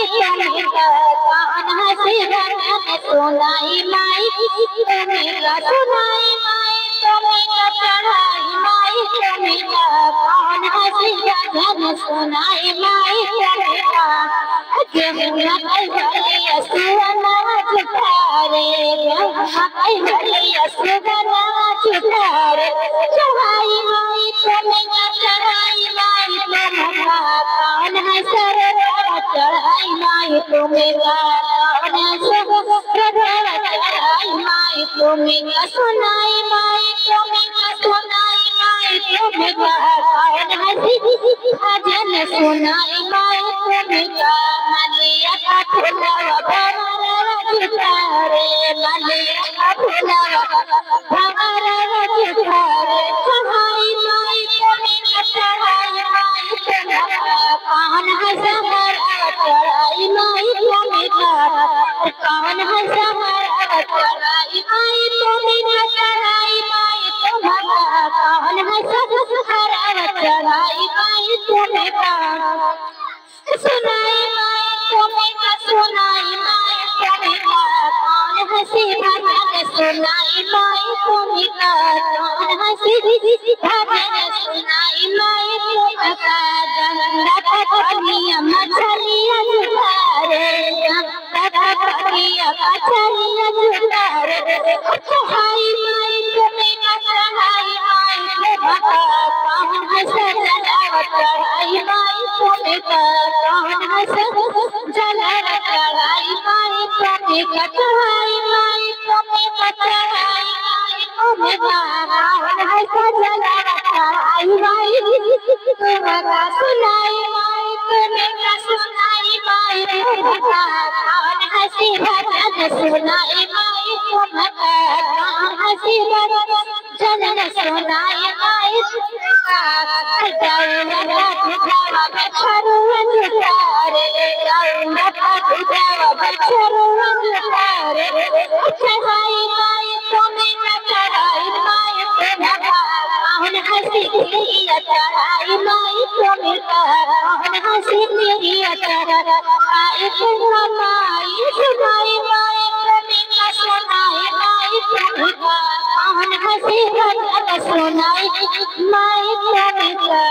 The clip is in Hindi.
तुमिका कौन हंसी गाना सुनाई माई तुमिका सुनाई माई तुमिका चढ़ाई माई तुमिका कौन हंसी गाना सुनाई माई तुमिका जमुना भलिया सुवना चुठारे जमुना भलिया सुवना चुठारे चढ़ाई माई तुमिका चढ़ाई माई तुमिका कौन हंसर चढ़ाई माई तुमिका कौन हंसर चढ़ाई माई तुमिका सुनाई माई तुमिका सुनाई माई तुमिका कौन हंसी भजन सुनाई माई तुमिका मलिया का फुलवा भंवरा चुठारे मलिया का फुलवा भंवरा चुठारे चढ़ाई माई तुमिका चढ़ाई माई तुमिका कौन हंसर चढ़ाई माई तुमिका कौन हंसर चढ़ाई माई तुमिका चढ़ाई माई तुमिका कौन हंसर चढ़ाई माई तुमिका सुनाई माई तुमिका सुनाई माई तुमिका कौन हंसी भजन सुनाई माई तुमिका कौन हंसी भजन सुनाई माई तुमिका गंगा तटनिया मछलिया जुटारे गंगा तटनिया मछलिया जुटारे चढ़ाई माई तुमिका चढ़ाई माई तुमिका कौन हंसर चढ़ाई माई तुमिका कौन हंसर चढ़ाई माई तुमिका चढ़ाई माई तुमिका चढ़ाई माई तुमिका कौन हंसर चढ़ाई माई तुमिका सुनाई माई तुमिका सुनाई माई तुमिका कौन हंसी भजन सुनाई माई तुमिका कौन हंसी भजन सुनाई माई तुमिका गौरा तुझावा बछरुआ जुटारे गौरा तुझावा बछरुआ जुटारे चढ़ाई माई तुमिका चढ़ाई माई तुमिका कौन हंसी दिया चढ़ाई माई तुमिका कौन हंसी दिया चढ़ाई तुमिका माई सुनाई माई तुमिका सुनाई माई तुमिका कौन हंसी भजन सुनाई माई तुमिका।